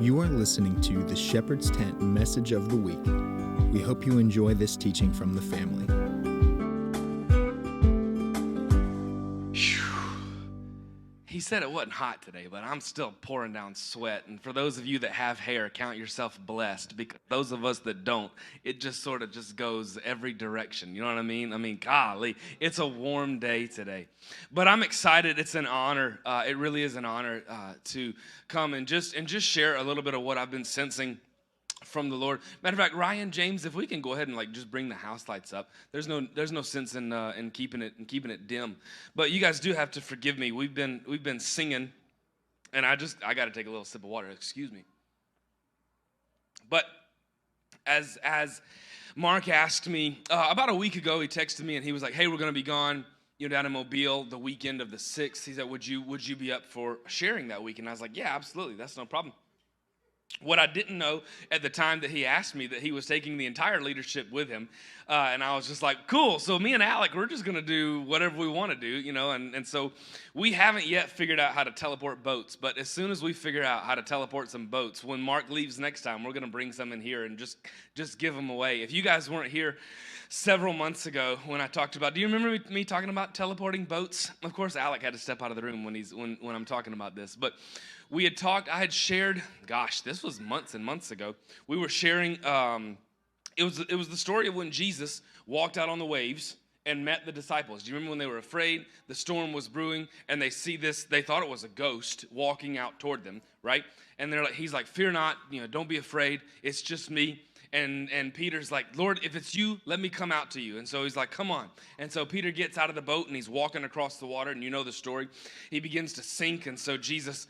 You are listening to the Shepherd's Tent Message of the Week. We hope you enjoy this teaching from the family. He said it wasn't hot today, but I'm still pouring down sweat. And for those of you that have hair, count yourself blessed, because those of us that don't, it just sort of just goes every direction. You know what I mean? Golly, it's a warm day today. But I'm excited. It's an honor. It really is an honor to come and just share a little bit of what I've been sensing from the Lord. Matter of fact, Ryan, James, if we can go ahead and just bring the house lights up. There's no sense in keeping it dim. But you guys do have to forgive me. We've been singing, and I got to take a little sip of water. Excuse me. But as Mark asked me about a week ago, he texted me and he was like, "Hey, we're going to be gone, down in Mobile the weekend of the 6th." He said, "Would you be up for sharing that week?" And I was like, "Yeah, absolutely. That's no problem." What I didn't know at the time that he asked me that he was taking the entire leadership with him, and I was just like, cool, so me and Alec, we're just going to do whatever we want to do, and so we haven't yet figured out how to teleport boats, but as soon as we figure out how to teleport some boats, when Mark leaves next time, we're going to bring some in here and just give them away. If you guys weren't here several months ago when I talked about, do you remember me talking about teleporting boats? Of course, Alec had to step out of the room when I'm talking about this, but we had talked, I had shared, this was months and months ago. We were sharing, it was the story of when Jesus walked out on the waves and met the disciples. Do you remember when they were afraid? The storm was brewing, and they see this, they thought it was a ghost walking out toward them, right? And he's like, "Fear not, don't be afraid, it's just me." And Peter's like, "Lord, if it's you, let me come out to you." And so he's like, "Come on." And so Peter gets out of the boat and he's walking across the water, and you know the story. He begins to sink, and so Jesus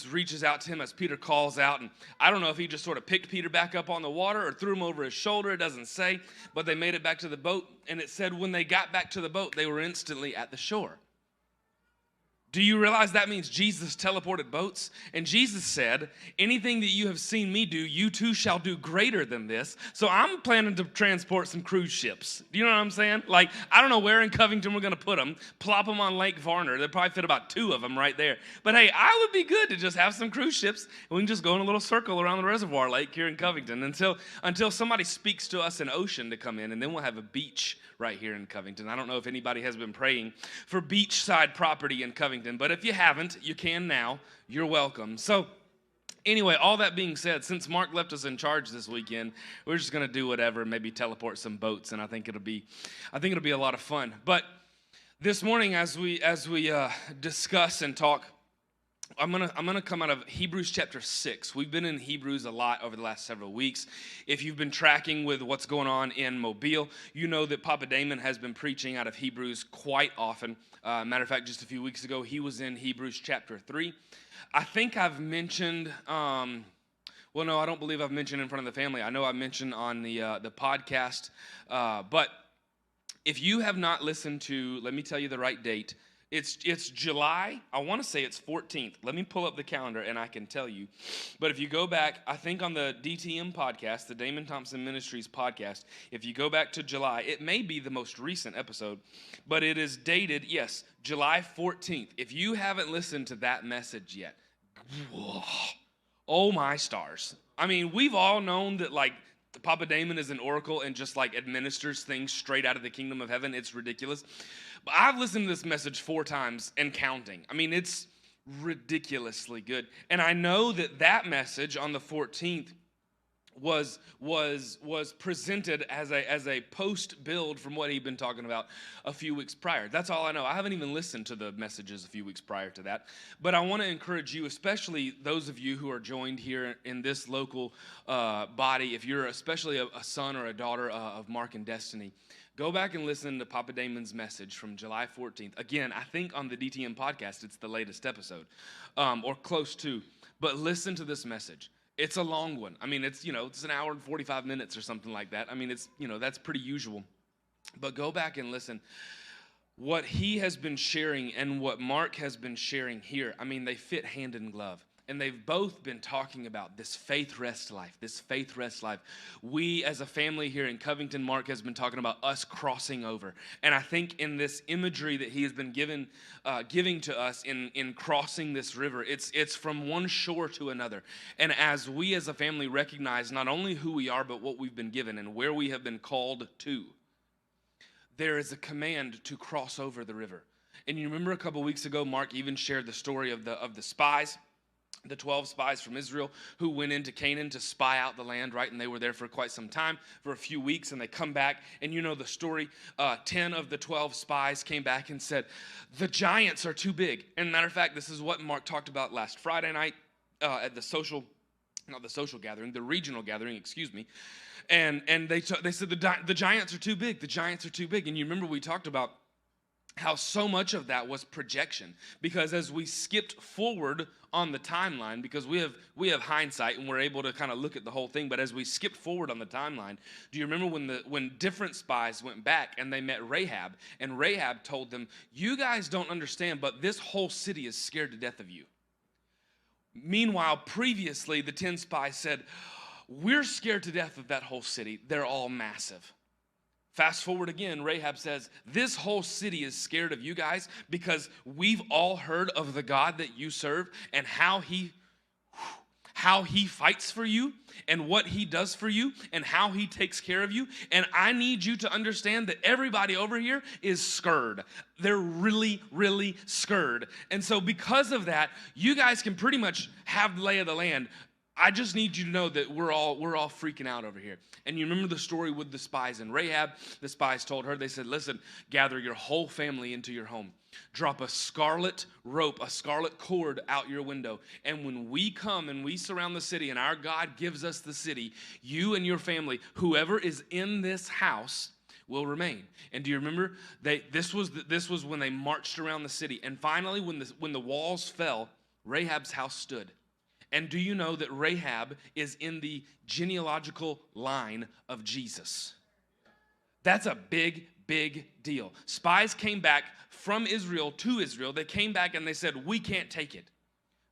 reaches out to him as Peter calls out. And I don't know if he just sort of picked Peter back up on the water or threw him over his shoulder. It doesn't say, but they made it back to the boat, and it said when they got back to the boat, they were instantly at the shore. Do you realize that means Jesus teleported boats? And Jesus said, "Anything that you have seen me do, you too shall do greater than this." So I'm planning to transport some cruise ships. Do you know what I'm saying? Like, I don't know where in Covington we're going to put them. Plop them on Lake Varner. They'll probably fit about 2 of them right there. But hey, I would be good to just have some cruise ships, and we can just go in a little circle around the reservoir lake here in Covington until somebody speaks to us in Ocean to come in, and then we'll have a beach right here in Covington. I don't know if anybody has been praying for beachside property in Covington, but if you haven't, you can now. You're welcome. So anyway, all that being said, since Mark left us in charge this weekend, we're just going to do whatever, maybe teleport some boats, and I think it'll be a lot of fun. But this morning, as we discuss and talk, I'm gonna come out of Hebrews chapter 6. We've been in Hebrews a lot over the last several weeks. If you've been tracking with what's going on in Mobile, you know that Papa Damon has been preaching out of Hebrews quite often. Matter of fact, just a few weeks ago, he was in Hebrews chapter 3. I think I've mentioned, no, I don't believe I've mentioned in front of the family. I know I mentioned on the podcast, but if you have not listened to, let me tell you the right date. It's July, I want to say it's 14th. Let me pull up the calendar and I can tell you. But if you go back, I think on the DTM podcast, the Damon Thompson Ministries podcast, if you go back to July, it may be the most recent episode, but it is dated, yes, July 14th. If you haven't listened to that message yet, whoa, oh my stars. I mean, we've all known that Papa Damon is an oracle and just administers things straight out of the kingdom of heaven. It's ridiculous. But I've listened to this message 4 times and counting. I mean, it's ridiculously good. And I know that message on the 14th was presented as a post build from what he'd been talking about a few weeks prior. That's all I know. I haven't even listened to the messages a few weeks prior to that. But I want to encourage you, especially those of you who are joined here in this local body, if you're especially a son or a daughter of Mark and Destiny, go back and listen to Papa Damon's message from July 14th. Again, I think on the DTM podcast, it's the latest episode, or close to. But listen to this message. It's a long one. I mean, it's an hour and 45 minutes or something like that. I mean, it's, that's pretty usual. But go back and listen. What he has been sharing and what Mark has been sharing here, I mean, they fit hand in glove. and they've both been talking about this faith rest life, this faith rest life. We as a family here in Covington, Mark has been talking about us crossing over. And I think in this imagery that he has been giving to us in crossing this river, it's from one shore to another. And as we as a family recognize not only who we are, but what we've been given and where we have been called to, there is a command to cross over the river. And you remember a couple weeks ago, Mark even shared the story of the spies, the 12 spies from Israel who went into Canaan to spy out the land, right? And they were there for quite some time, for a few weeks, and they come back. And you know the story, 10 of the 12 spies came back and said, the giants are too big. And matter of fact, this is what Mark talked about last Friday night at the regional gathering, excuse me. And they said the giants are too big, the giants are too big. And you remember we talked about how so much of that was projection, because as we skipped forward on the timeline, because we have hindsight and we're able to kind of look at the whole thing, but as we skipped forward on the timeline, do you remember when different spies went back and they met Rahab, and Rahab told them, you guys don't understand, but this whole city is scared to death of you. Meanwhile, previously, the 10 spies said, we're scared to death of that whole city. They're all massive. Fast forward again, Rahab says, this whole city is scared of you guys because we've all heard of the God that you serve and how he fights for you and what he does for you and how he takes care of you. And I need you to understand that everybody over here is scared. They're really, really scared. And so because of that, you guys can pretty much have the lay of the land. I just need you to know that we're all freaking out over here. And you remember the story with the spies and Rahab. The spies told her, they said, listen, gather your whole family into your home. Drop a scarlet rope, a scarlet cord out your window. And when we come and we surround the city and our God gives us the city, you and your family, whoever is in this house, will remain. And do you remember this was when they marched around the city. And finally, when the walls fell, Rahab's house stood. And do you know that Rahab is in the genealogical line of Jesus? That's a big, big deal. Spies came back from Israel to Israel. They came back and they said, we can't take it.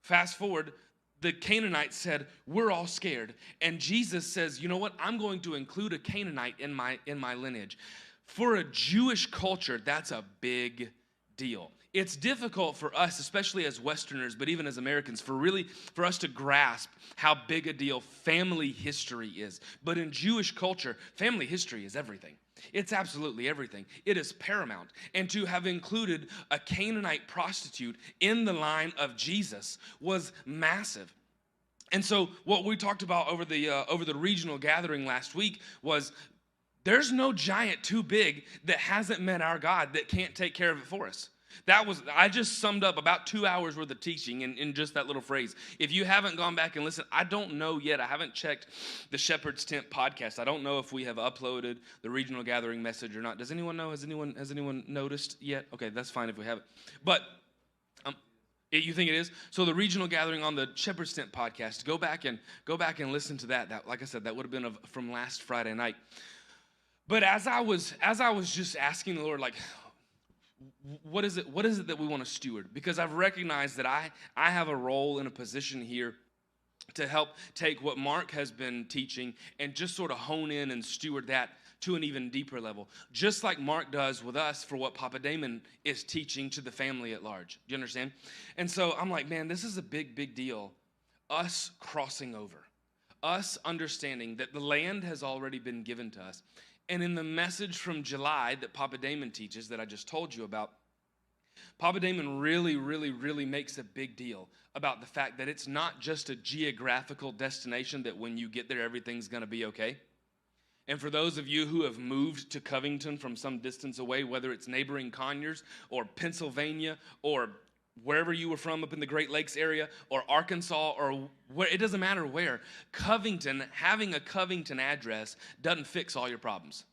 Fast forward, the Canaanites said, we're all scared. And Jesus says, you know what? I'm going to include a Canaanite in my lineage. For a Jewish culture, that's a big deal. It's difficult for us, especially as Westerners, but even as Americans, for us to grasp how big a deal family history is. But in Jewish culture, family history is everything. It's absolutely everything. It is paramount. And to have included a Canaanite prostitute in the line of Jesus was massive. And so what we talked about over the regional gathering last week was there's no giant too big that hasn't met our God that can't take care of it for us. I just summed up about 2 hours worth of teaching in just that little phrase. If you haven't gone back and listened, I don't know yet. I haven't checked the Shepherd's Tent podcast. I don't know if we have uploaded the regional gathering message or not. Does anyone know? Has anyone noticed yet? Okay, that's fine if we haven't. But you think it is? So the regional gathering on the Shepherd's Tent podcast, go back and listen to that. That, like I said, that would have been from last Friday night. But as I was just asking the Lord, like, what is it that we want to steward? Because I've recognized that I have a role in a position here to help take what Mark has been teaching and just sort of hone in and steward that to an even deeper level. Just like Mark does with us for what Papa Damon is teaching to the family at large. Do you understand? And so I'm like, man, this is a big, big deal. Us crossing over. Us understanding that the land has already been given to us. And in the message from July that Papa Damon teaches that I just told you about, Papa Damon really, really, really makes a big deal about the fact that it's not just a geographical destination that when you get there, everything's going to be okay. And for those of you who have moved to Covington from some distance away, whether it's neighboring Conyers or Pennsylvania or wherever you were from up in the Great Lakes area or Arkansas or where, it doesn't matter where, Covington, having a Covington address doesn't fix all your problems.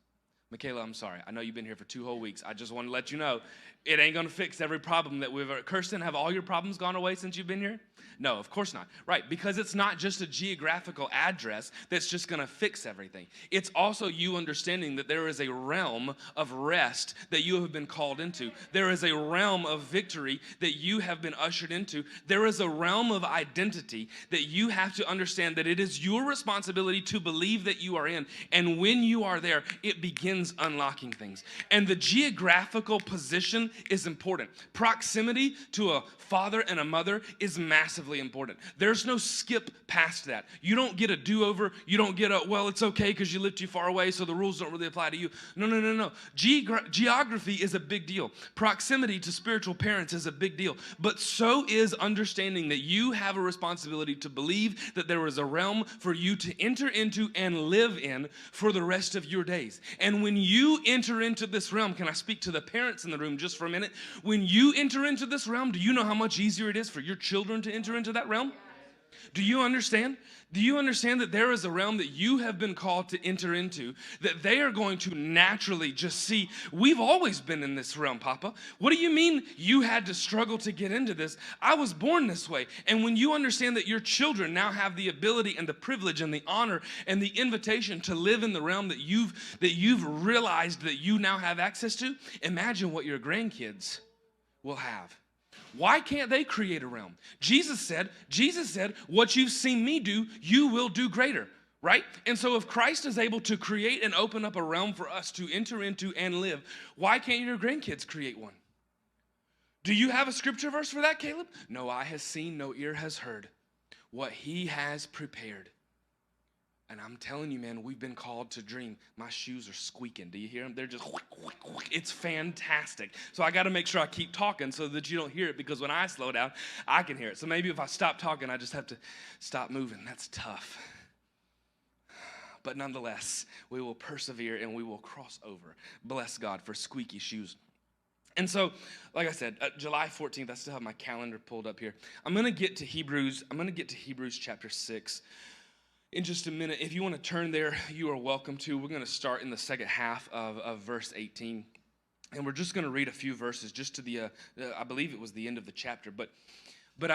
Michaela, I'm sorry. I know you've been here for 2 whole weeks. I just want to let you know It ain't going to fix every problem that we've ever. Kirsten, have all your problems gone away since you've been here? No, of course not. Right, because it's not just a geographical address that's just going to fix everything. It's also you understanding that there is a realm of rest that you have been called into. There is a realm of victory that you have been ushered into. There is a realm of identity that you have to understand that it is your responsibility to believe that you are in. And when you are there, it begins unlocking things. And the geographical position is important. Proximity to a father and a mother is massively important. There's no skip past that. You don't get a do-over. You don't get a, well, it's okay because you live too far away, so the rules don't really apply to you. No. Geography is a big deal. Proximity to spiritual parents is a big deal. But so is understanding that you have a responsibility to believe that there is a realm for you to enter into and live in for the rest of your days. And when you enter into this realm, can I speak to the parents in the room just for a minute? When you enter into this realm, do you know how much easier it is for your children to enter into that realm? Do you understand? Do you understand that there is a realm that you have been called to enter into, that they are going to naturally just see, we've always been in this realm, Papa. What do you mean you had to struggle to get into this? I was born this way. And when you understand that your children now have the ability and the privilege and the honor and the invitation to live in the realm that you've realized that you now have access to, imagine what your grandkids will have. Why can't they create a realm? Jesus said, what you've seen me do, you will do greater, right? And so if Christ is able to create and open up a realm for us to enter into and live, why can't your grandkids create one? Do you have a scripture verse for that, Caleb? No eye has seen, no ear has heard what he has prepared. And I'm telling you, man, we've been called to dream. My shoes are squeaking. Do you hear them? They're just, it's fantastic. So I got to make sure I keep talking so that you don't hear it, because when I slow down, I can hear it. So maybe if I stop talking, I just have to stop moving. That's tough. But nonetheless, we will persevere and we will cross over. Bless God for squeaky shoes. And so, like I said, July 14th, I still have my calendar pulled up here. I'm going to get to Hebrews chapter 6. In just a minute. If you want to turn there, you are welcome to. We're going to start in the second half of verse 18. And we're just going to read a few verses just to the, I believe it was the end of the chapter. But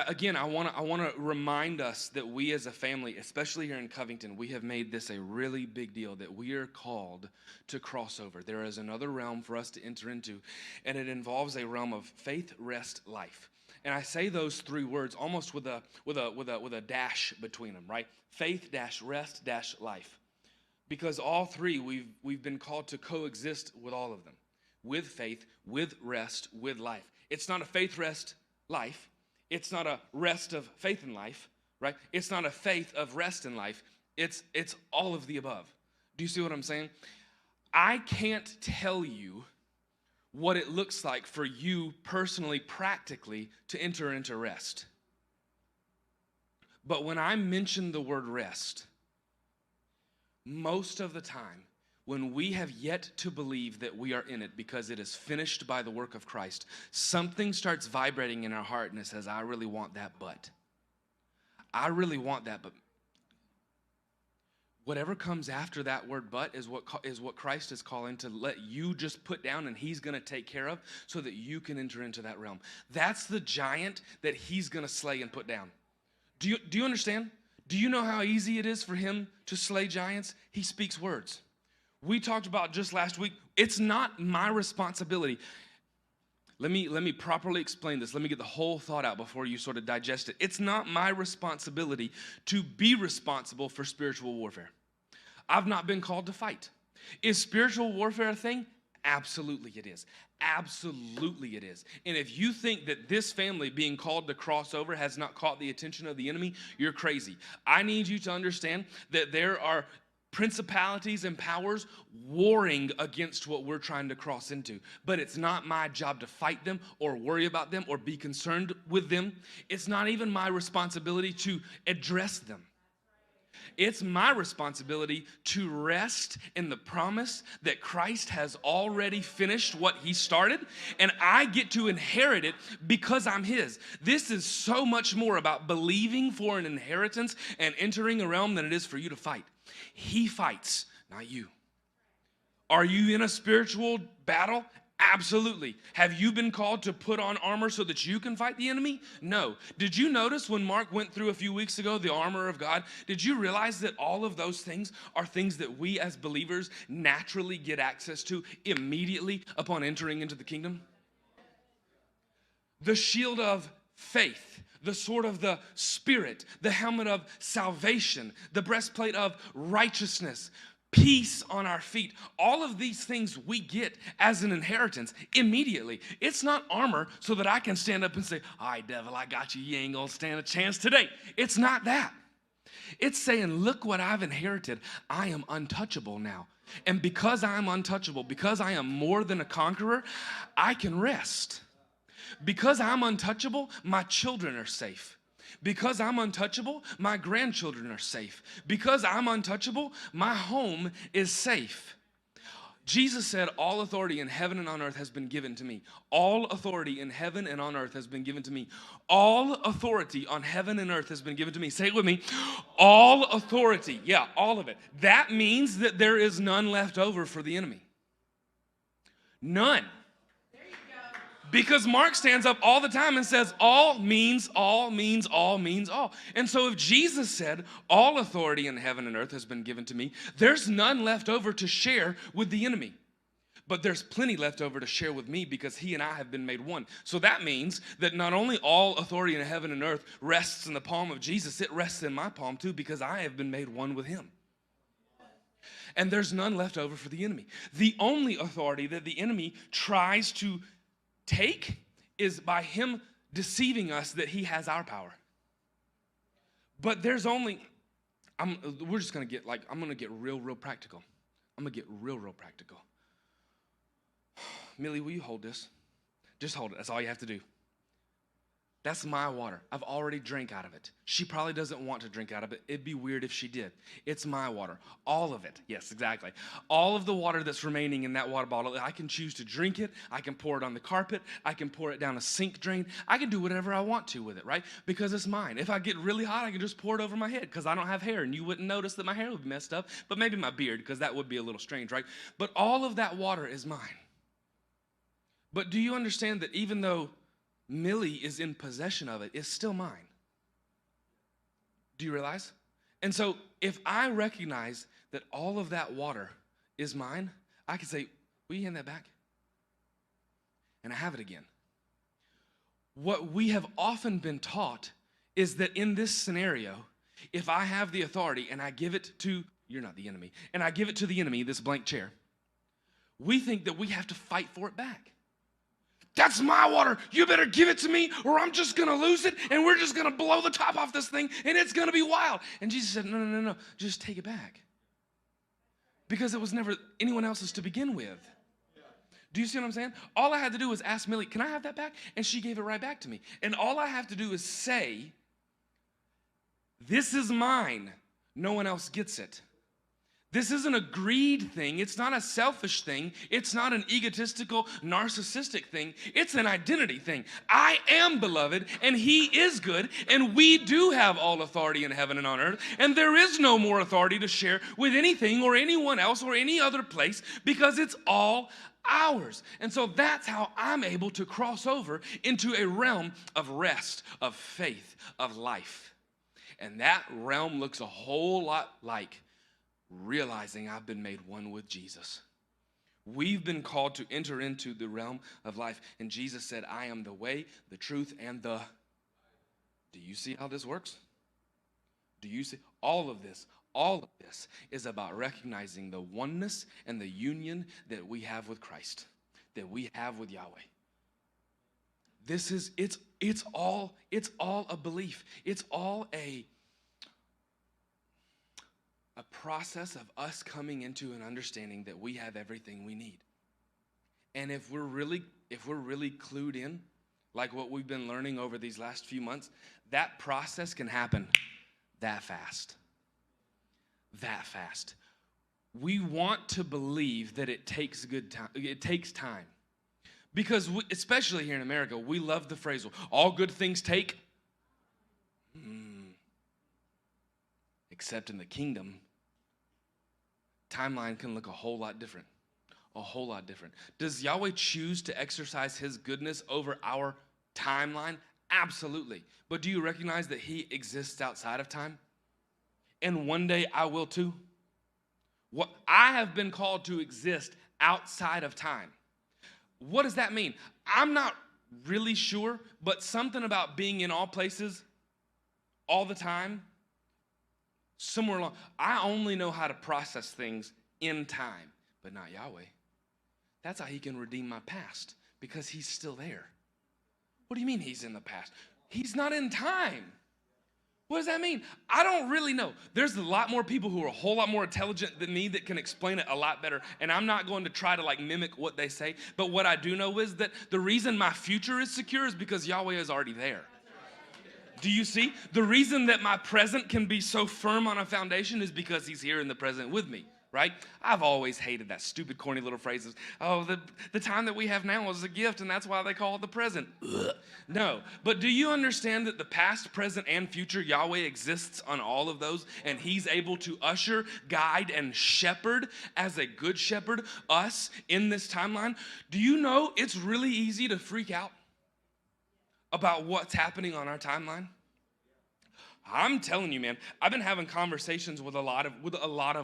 again, I want to remind us that we as a family, especially here in Covington, we have made this a really big deal, that we are called to cross over. There is another realm for us to enter into, and it involves a realm of faith, rest, life. And I say those three words almost with a dash between them, right? Faith dash rest dash life. Because all three, we've been called to coexist with all of them. With faith, with rest, with life. It's not a faith, rest, life. It's not a rest of faith in life, right? It's not a faith of rest in life. It's all of the above. Do you see what I'm saying? I can't tell you what it looks like for you personally, practically, to enter into rest. But when I mention the word rest, most of the time, when we have yet to believe that we are in it because it is finished by the work of Christ, something starts vibrating in our heart and it says, I really want that, but. I really want that, but. Whatever comes after that word but is what Christ is calling to let you just put down, and he's going to take care of so that you can enter into that realm. That's the giant that he's going to slay and put down. Do you understand? Do you know how easy it is for him to slay giants? He speaks words. We talked about just last week, it's not my responsibility. Let me properly explain this. Let me get the whole thought out before you sort of digest it. It's not my responsibility to be responsible for spiritual warfare. I've not been called to fight. Is spiritual warfare a thing? Absolutely it is. Absolutely it is. And if you think that this family being called to cross over has not caught the attention of the enemy, you're crazy. I need you to understand that there are principalities and powers warring against what we're trying to cross into. But it's not my job to fight them or worry about them or be concerned with them. It's not even my responsibility to address them. It's my responsibility to rest in the promise that Christ has already finished what he started, and I get to inherit it because I'm his. This is so much more about believing for an inheritance and entering a realm than it is for you to fight. He fights, not you. Are you in a spiritual battle? Absolutely. Have you been called to put on armor so that you can fight the enemy? No. Did you notice when Mark went through a few weeks ago the armor of God? Did you realize that all of those things are things that we as believers naturally get access to immediately upon entering into the kingdom? The shield of faith, the sword of the Spirit, the helmet of salvation, the breastplate of righteousness, peace on our feet. All of these things we get as an inheritance immediately. It's not armor so that I can stand up and say, all right, devil, I got you. You ain't gonna stand a chance today. It's not that. It's saying, look what I've inherited. I am untouchable now. And because I am untouchable, because I am more than a conqueror, I can rest. Because I'm untouchable, my children are safe. Because I'm untouchable, my grandchildren are safe. Because I'm untouchable, my home is safe. Jesus said, all authority in heaven and on earth has been given to me. All authority in heaven and on earth has been given to me. All authority on heaven and earth has been given to me. Say it with me. All authority. Yeah, all of it. That means that there is none left over for the enemy. None. Because Mark stands up all the time and says, all means all means all means all. And so if Jesus said, all authority in heaven and earth has been given to me, there's none left over to share with the enemy. But there's plenty left over to share with me because he and I have been made one. So that means that not only all authority in heaven and earth rests in the palm of Jesus, it rests in my palm too because I have been made one with him. And there's none left over for the enemy. The only authority that the enemy tries to take is by him deceiving us that he has our power. But there's only, we're just going to get I'm going to get real practical. I'm going to get real practical. Millie, will you hold this? Just hold it. That's all you have to do. That's my water. I've already drank out of it. She probably doesn't want to drink out of it. It'd be weird if she did. It's my water. All of it. Yes, exactly. All of the water that's remaining in that water bottle, I can choose to drink it. I can pour it on the carpet. I can pour it down a sink drain. I can do whatever I want to with it, right? Because it's mine. If I get really hot, I can just pour it over my head because I don't have hair and you wouldn't notice that my hair would be messed up, but maybe my beard because that would be a little strange, right? But all of that water is mine. But do you understand that even though Millie is in possession of it, it's still mine? Do you realize? And so if I recognize that all of that water is mine, I can say, will you hand that back? And I have it again. What we have often been taught is that in this scenario, if I have the authority and I give it to, you're not the enemy, and I give it to the enemy, this blank chair, we think that we have to fight for it back. That's my water. You better give it to me or I'm just going to lose it and we're just going to blow the top off this thing and it's going to be wild. And Jesus said, no. Just take it back. Because it was never anyone else's to begin with. Do you see what I'm saying? All I had to do was ask Millie, can I have that back? And she gave it right back to me. And all I have to do is say, this is mine. No one else gets it. This isn't a greed thing. It's not a selfish thing. It's not an egotistical, narcissistic thing. It's an identity thing. I am beloved, and he is good, and we do have all authority in heaven and on earth, and there is no more authority to share with anything or anyone else or any other place because it's all ours. And so that's how I'm able to cross over into a realm of rest, of faith, of life. And that realm looks a whole lot like realizing I've been made one with Jesus. We've been called to enter into the realm of life. And Jesus said, I am the way, the truth, and the... Do you see how this works? Do you see? All of this is about recognizing the oneness and the union that we have with Christ, that we have with Yahweh. This is, it's all a belief. It's all a process of us coming into an understanding that we have everything we need. And if we're really clued in, like what we've been learning over these last few months, that process can happen that fast. That fast. We want to believe that it takes good time. It takes time. Because especially here in America, we love the phrase, all good things take. Except in the kingdom, timeline can look a whole lot different. A whole lot different. Does Yahweh choose to exercise his goodness over our timeline? Absolutely. But do you recognize that he exists outside of time? And one day I will too. What I have been called to exist outside of time. What does that mean? I'm not really sure, but something about being in all places all the time, somewhere along. I only know how to process things in time, but not Yahweh. That's how he can redeem my past, because he's still there. What do you mean he's in the past? He's not in time. What does that mean? I don't really know. There's a lot more people who are a whole lot more intelligent than me that can explain it a lot better, and I'm not going to try to mimic what they say, but what I do know is that the reason my future is secure is because Yahweh is already there. Do you see? The reason that my present can be so firm on a foundation is because he's here in the present with me, right? I've always hated that stupid, corny little phrases. Oh, the time that we have now is a gift, and that's why they call it the present. Ugh. No, but do you understand that the past, present, and future, Yahweh exists on all of those, and he's able to usher, guide, and shepherd as a good shepherd us in this timeline? Do you know it's really easy to freak out about what's happening on our timeline? I'm telling you, man, I've been having conversations with a lot of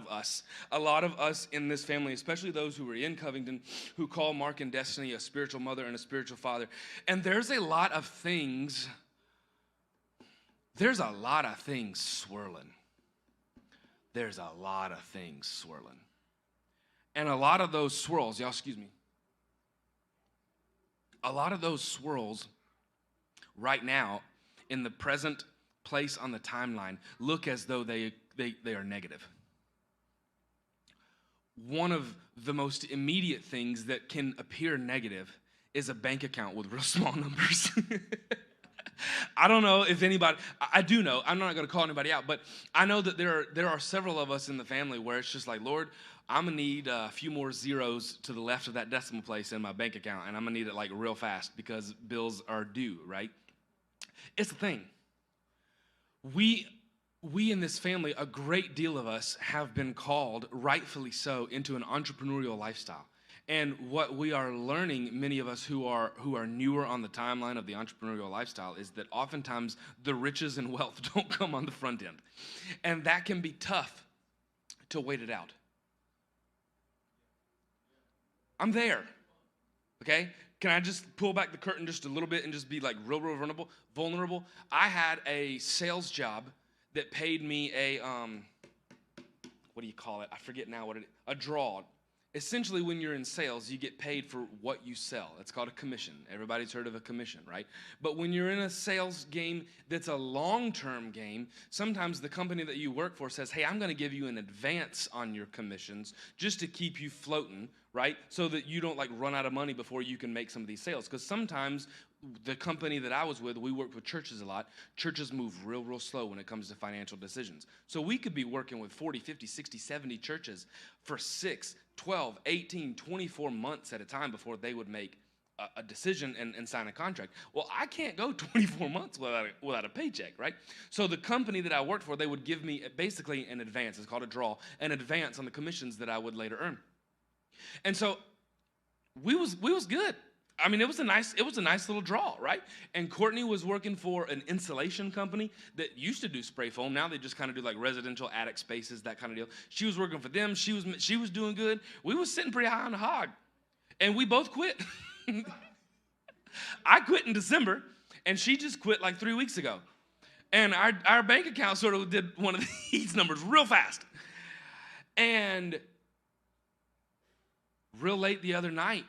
us in this family, especially those who are in Covington, who call Mark and Destiny a spiritual mother and a spiritual father. And there's a lot of things swirling. There's a lot of things swirling. And a lot of those swirls, y'all excuse me, a lot of those swirls right now in the present place on the timeline look as though they are negative. One of the most immediate things that can appear negative is a bank account with real small numbers. I don't know if anybody, I do know, I'm not going to call anybody out, but I know that there are several of us in the family where it's just like, Lord, I'm going to need a few more zeros to the left of that decimal place in my bank account, and I'm going to need it real fast because bills are due, right? It's the thing. We in this family, a great deal of us have been called, rightfully so, into an entrepreneurial lifestyle. And what we are learning, many of us who are newer on the timeline of the entrepreneurial lifestyle, is that oftentimes the riches and wealth don't come on the front end. And that can be tough to wait it out. I'm there, okay? Can I just pull back the curtain just a little bit and just be real vulnerable? I had a sales job that paid me a, what do you call it? I forget now what it is. A draw. Essentially, when you're in sales, you get paid for what you sell. It's called a commission. Everybody's heard of a commission, right? But when you're in a sales game that's a long-term game, sometimes the company that you work for says, hey, I'm going to give you an advance on your commissions just to keep you floating, right? So that you don't run out of money before you can make some of these sales. Because sometimes the company that I was with, we worked with churches a lot. Churches move real slow when it comes to financial decisions. So we could be working with 40, 50, 60, 70 churches for 6, 12, 18, 24 months at a time before they would make a decision and sign a contract. Well, I can't go 24 months without a paycheck, right? So the company that I worked for, they would give me basically an advance. It's called a draw, an advance on the commissions that I would later earn. And so we was good. I mean, it was a nice little draw, right? And Courtney was working for an insulation company that used to do spray foam. Now they just kind of do residential attic spaces, that kind of deal. She was working for them. She was doing good. We was sitting pretty high on the hog, and we both quit. I quit in December, and she just quit 3 weeks ago. And our bank account sort of did one of these numbers real fast. And real late the other night,